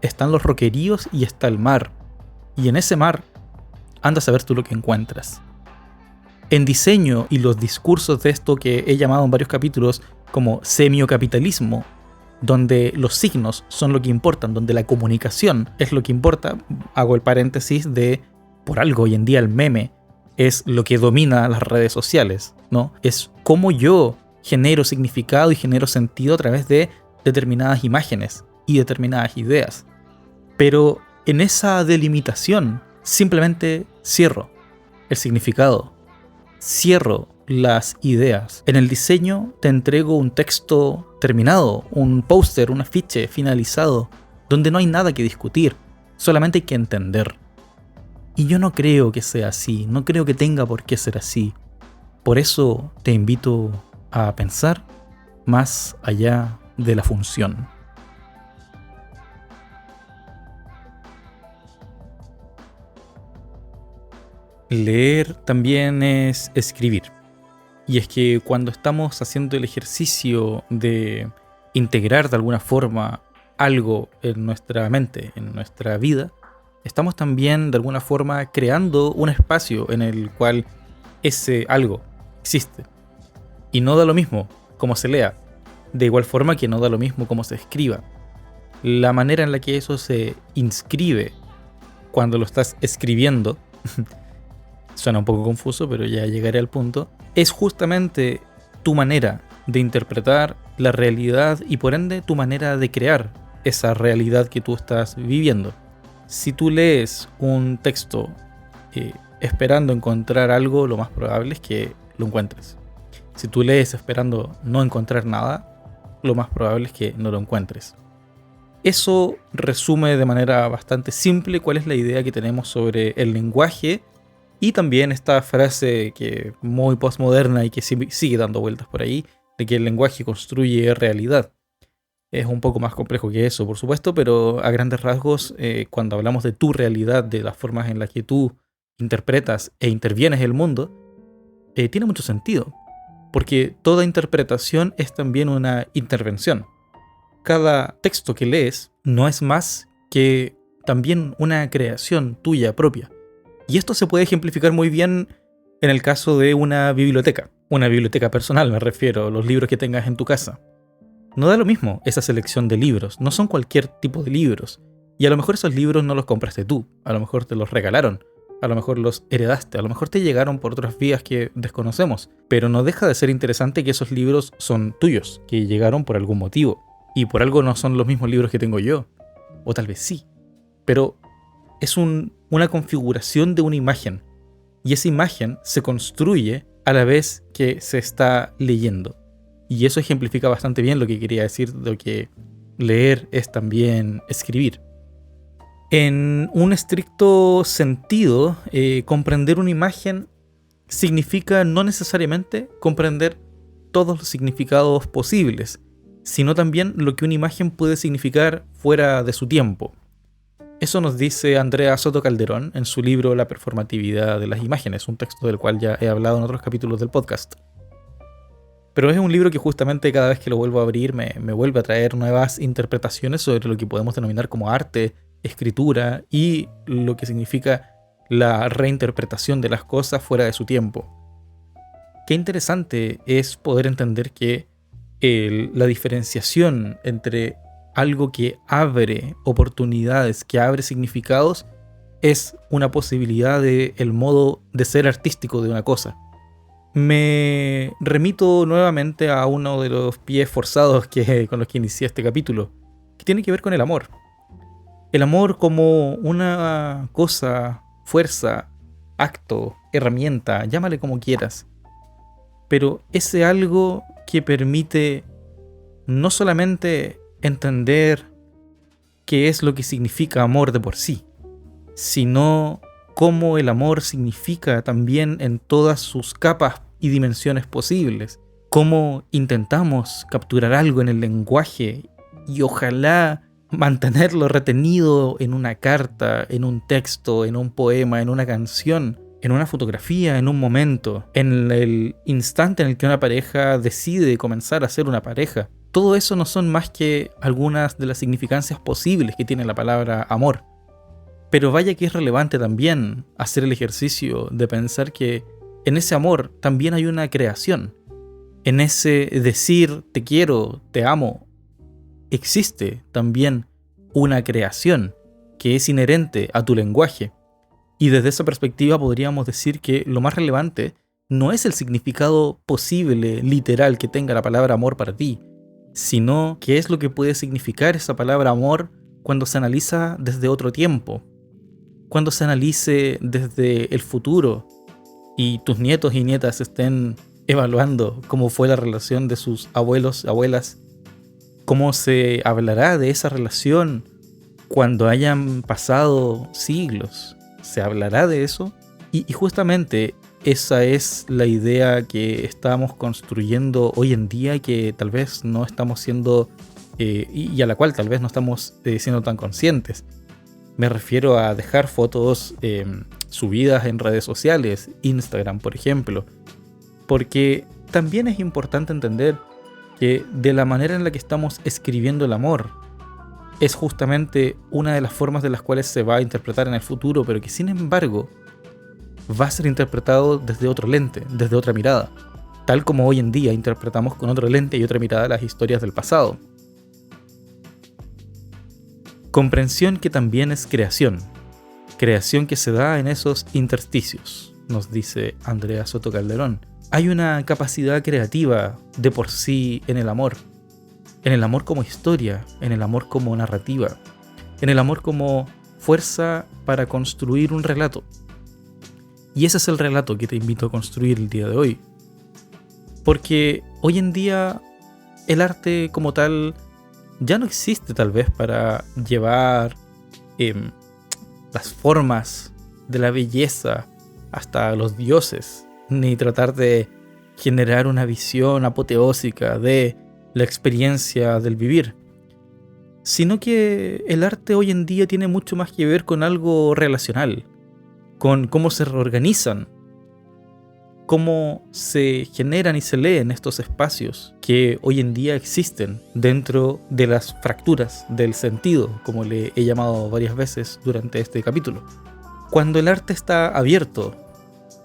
están los roqueríos y está el mar. Y en ese mar, anda a saber tú lo que encuentras. En diseño y los discursos de esto que he llamado en varios capítulos como semiocapitalismo, donde los signos son lo que importan, donde la comunicación es lo que importa, hago el paréntesis de, por algo hoy en día el meme es lo que domina las redes sociales, ¿no? Es cómo yo genero significado y genero sentido a través de determinadas imágenes y determinadas ideas. Pero en esa delimitación simplemente cierro el significado, cierro las ideas. En el diseño te entrego un texto terminado, un póster, un afiche finalizado, donde no hay nada que discutir, solamente hay que entender. Y yo no creo que sea así, no creo que tenga por qué ser así. Por eso te invito a pensar más allá de la función. Leer también es escribir. Y es que cuando estamos haciendo el ejercicio de integrar de alguna forma algo en nuestra mente, en nuestra vida, estamos también de alguna forma creando un espacio en el cual ese algo existe. Y no da lo mismo cómo se lea, de igual forma que no da lo mismo cómo se escriba. La manera en la que eso se inscribe cuando lo estás escribiendo, suena un poco confuso, pero ya llegaré al punto, es justamente tu manera de interpretar la realidad y por ende tu manera de crear esa realidad que tú estás viviendo. Si tú lees un texto esperando encontrar algo, lo más probable es que lo encuentres. Si tú lees esperando no encontrar nada, lo más probable es que no lo encuentres. Eso resume de manera bastante simple cuál es la idea que tenemos sobre el lenguaje y también esta frase que muy postmoderna y que sigue dando vueltas por ahí, de que el lenguaje construye realidad. Es un poco más complejo que eso, por supuesto, pero a grandes rasgos, cuando hablamos de tu realidad, de las formas en las que tú interpretas e intervienes en el mundo, tiene mucho sentido, porque toda interpretación es también una intervención. Cada texto que lees no es más que también una creación tuya propia. Y esto se puede ejemplificar muy bien en el caso de una biblioteca personal me refiero, los libros que tengas en tu casa. No da lo mismo esa selección de libros, no son cualquier tipo de libros. Y a lo mejor esos libros no los compraste tú, a lo mejor te los regalaron, a lo mejor los heredaste, a lo mejor te llegaron por otras vías que desconocemos. Pero no deja de ser interesante que esos libros son tuyos, que llegaron por algún motivo. Y por algo no son los mismos libros que tengo yo. O tal vez sí. Pero es una configuración de una imagen. y esa imagen se construye a la vez que se está leyendo. Y eso ejemplifica bastante bien lo que quería decir de que leer es también escribir. En un estricto sentido, comprender una imagen significa no necesariamente comprender todos los significados posibles, sino también lo que una imagen puede significar fuera de su tiempo. Eso nos dice Andrea Soto Calderón en su libro La performatividad de las imágenes, un texto del cual ya he hablado en otros capítulos del podcast. Pero es un libro que justamente cada vez que lo vuelvo a abrir me vuelve a traer nuevas interpretaciones sobre lo que podemos denominar como arte, escritura y lo que significa la reinterpretación de las cosas fuera de su tiempo. Qué interesante es poder entender que la diferenciación entre algo que abre oportunidades, que abre significados, es una posibilidad del modo de ser artístico de una cosa. Me remito nuevamente a uno de los pies forzados con los que inicié este capítulo, que tiene que ver con el amor. El amor como una cosa, fuerza, acto, herramienta, llámale como quieras. Pero ese algo que permite no solamente entender qué es lo que significa amor de por sí, sino cómo el amor significa también en todas sus capas y dimensiones posibles. Cómo intentamos capturar algo en el lenguaje y ojalá mantenerlo retenido en una carta, en un texto, en un poema, en una canción, en una fotografía, en un momento, en el instante en el que una pareja decide comenzar a ser una pareja. Todo eso no son más que algunas de las significancias posibles que tiene la palabra amor. Pero vaya que es relevante también hacer el ejercicio de pensar que en ese amor también hay una creación. En ese decir te quiero, te amo, existe también una creación que es inherente a tu lenguaje. Y desde esa perspectiva podríamos decir que lo más relevante no es el significado posible, literal, que tenga la palabra amor para ti, sino qué es lo que puede significar esa palabra amor cuando se analiza desde otro tiempo, cuando se analice desde el futuro y tus nietos y nietas estén evaluando cómo fue la relación de sus abuelos, abuelas, cómo se hablará de esa relación cuando hayan pasado siglos. ¿Se hablará de eso? Y justamente esa es la idea que estamos construyendo hoy en día y que tal vez no estamos siendo, y a la cual tal vez no estamos siendo tan conscientes. Me refiero a dejar fotos subidas en redes sociales, Instagram por ejemplo, porque también es importante entender que de la manera en la que estamos escribiendo el amor es justamente una de las formas de las cuales se va a interpretar en el futuro, pero que sin embargo va a ser interpretado desde otro lente, desde otra mirada, tal como hoy en día interpretamos con otro lente y otra mirada las historias del pasado. Comprensión que también es creación que se da en esos intersticios, nos dice Andrea Soto Calderón. Hay una capacidad creativa de por sí en el amor como historia, en el amor como narrativa, en el amor como fuerza para construir un relato. Y ese es el relato que te invito a construir el día de hoy. Porque hoy en día el arte como tal ya no existe tal vez para llevar las formas de la belleza hasta los dioses, ni tratar de generar una visión apoteósica de la experiencia del vivir, sino que el arte hoy en día tiene mucho más que ver con algo relacional, con cómo se reorganizan, cómo se generan y se leen estos espacios que hoy en día existen dentro de las fracturas del sentido, como le he llamado varias veces durante este capítulo. Cuando el arte está abierto,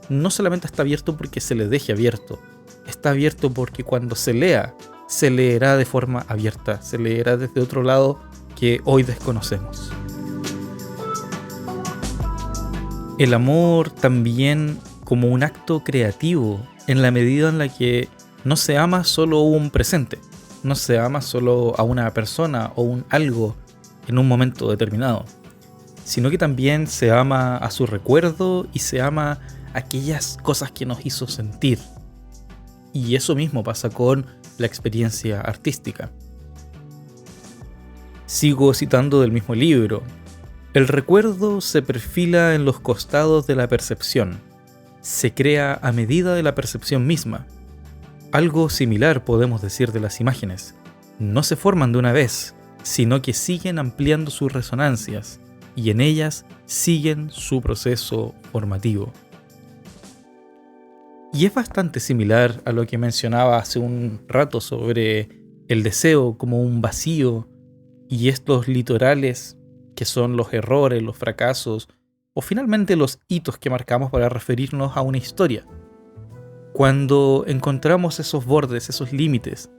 no solamente está abierto porque se le deje abierto, está abierto porque cuando se lea, se leerá de forma abierta, se leerá desde otro lado que hoy desconocemos. El amor también como un acto creativo, en la medida en la que no se ama solo un presente, no se ama solo a una persona o un algo en un momento determinado, sino que también se ama a su recuerdo y se ama aquellas cosas que nos hizo sentir. Y eso mismo pasa con la experiencia artística. Sigo citando del mismo libro. El recuerdo se perfila en los costados de la percepción. Se crea a medida de la percepción misma. Algo similar podemos decir de las imágenes. No se forman de una vez, sino que siguen ampliando sus resonancias y en ellas siguen su proceso formativo. Y es bastante similar a lo que mencionaba hace un rato sobre el deseo como un vacío y estos litorales que son los errores, los fracasos o finalmente los hitos que marcamos para referirnos a una historia. Cuando encontramos esos bordes, esos límites,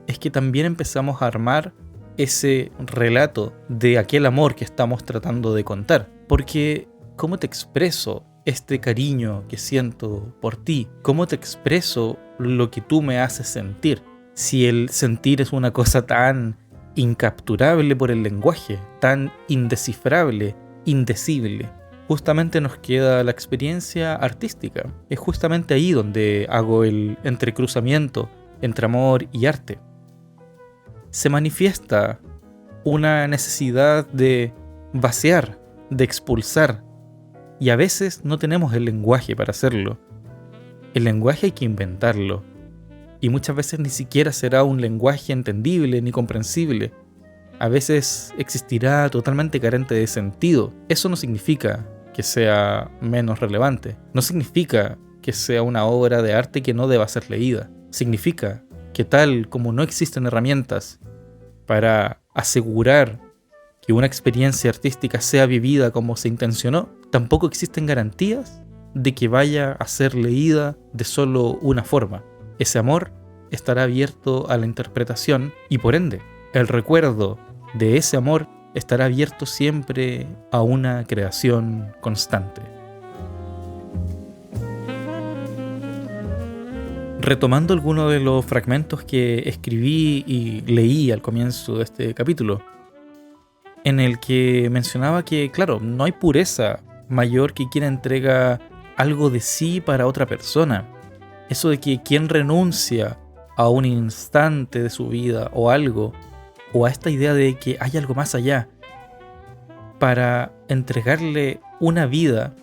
es que también empezamos a armar ese relato de aquel amor que estamos tratando de contar. Porque, ¿cómo te expreso este cariño que siento por ti? ¿Cómo te expreso lo que tú me haces sentir? Si el sentir es una cosa tan incapturable por el lenguaje, tan indescifrable, indecible. Justamente nos queda la experiencia artística. Es justamente ahí donde hago el entrecruzamiento entre amor y arte. Se manifiesta una necesidad de vaciar, de expulsar, y a veces no tenemos el lenguaje para hacerlo. El lenguaje hay que inventarlo, y muchas veces ni siquiera será un lenguaje entendible ni comprensible. A veces existirá totalmente carente de sentido. Eso no significa que sea menos relevante. No significa que sea una obra de arte que no deba ser leída. Significa que tal como no existen herramientas para asegurar que una experiencia artística sea vivida como se intencionó, tampoco existen garantías de que vaya a ser leída de solo una forma. Ese amor estará abierto a la interpretación y por ende, el recuerdo de ese amor estará abierto siempre a una creación constante. Retomando algunos de los fragmentos que escribí y leí al comienzo de este capítulo, en el que mencionaba que, claro, no hay pureza mayor que quien entrega algo de sí para otra persona. Eso de que quien renuncia a un instante de su vida o algo, o a esta idea de que hay algo más allá, para entregarle una vida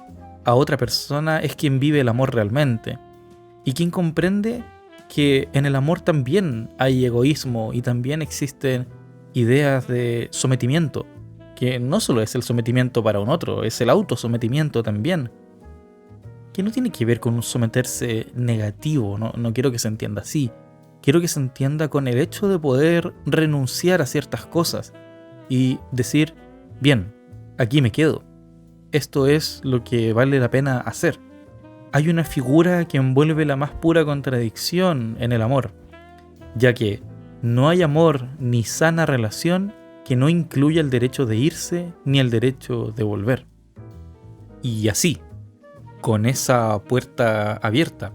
a otra persona es quien vive el amor realmente. Y quien comprende que en el amor también hay egoísmo y también existen ideas de sometimiento, que no solo es el sometimiento para un otro, es el autosometimiento también, que no tiene que ver con un someterse negativo, no quiero que se entienda así. Quiero que se entienda con el hecho de poder renunciar a ciertas cosas y decir, bien, aquí me quedo. Esto es lo que vale la pena hacer. Hay una figura que envuelve la más pura contradicción en el amor, ya que no hay amor ni sana relación que no incluya el derecho de irse ni el derecho de volver. Y así, con esa puerta abierta,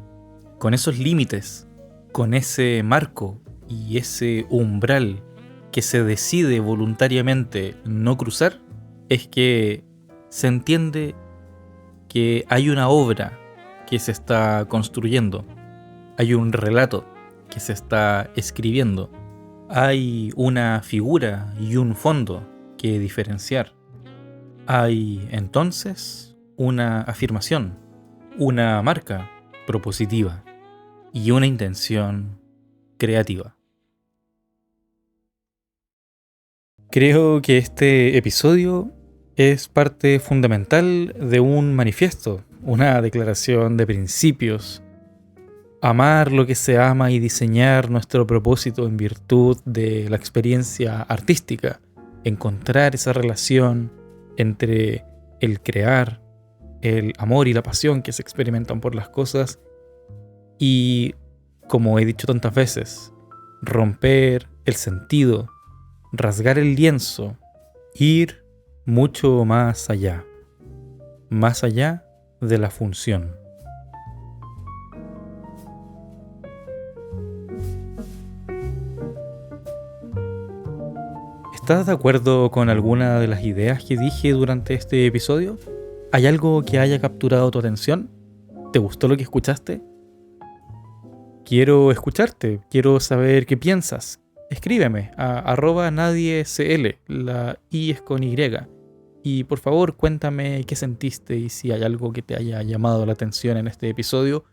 con esos límites, con ese marco y ese umbral que se decide voluntariamente no cruzar, es que se entiende que hay una obra que se está construyendo, hay un relato que se está escribiendo, hay una figura y un fondo que diferenciar. Hay entonces una afirmación, una marca propositiva y una intención creativa. Creo que este episodio es parte fundamental de un manifiesto, una declaración de principios. Amar lo que se ama y diseñar nuestro propósito en virtud de la experiencia artística. Encontrar esa relación entre el crear, el amor y la pasión que se experimentan por las cosas y, como he dicho tantas veces, romper el sentido, rasgar el lienzo, ir mucho más allá de la función. ¿Estás de acuerdo con alguna de las ideas que dije durante este episodio? ¿Hay algo que haya capturado tu atención? ¿Te gustó lo que escuchaste? Quiero escucharte, quiero saber qué piensas. Escríbeme a @nadiecl, la I es con Y. Y por favor cuéntame qué sentiste y si hay algo que te haya llamado la atención en este episodio.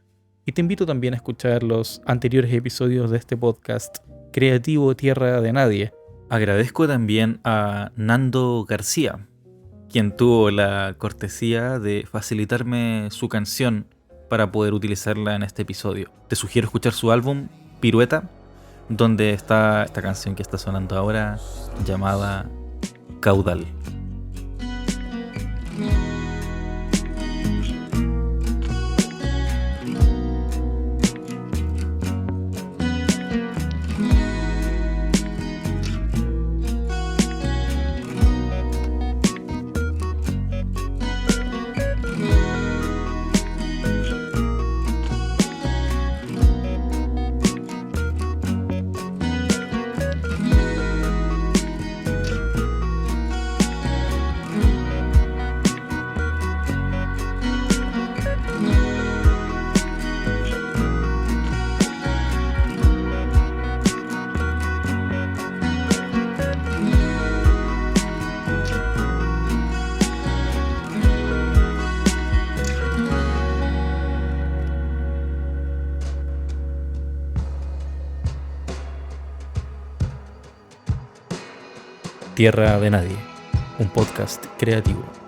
Y te invito también a escuchar los anteriores episodios de este podcast Creativo Tierra de Nadie. Agradezco también a Nando García, quien tuvo la cortesía de facilitarme su canción para poder utilizarla en este episodio. Te sugiero escuchar su álbum Pirueta, donde está esta canción que está sonando ahora, llamada Caudal. Tierra de Nadie, un podcast creativo.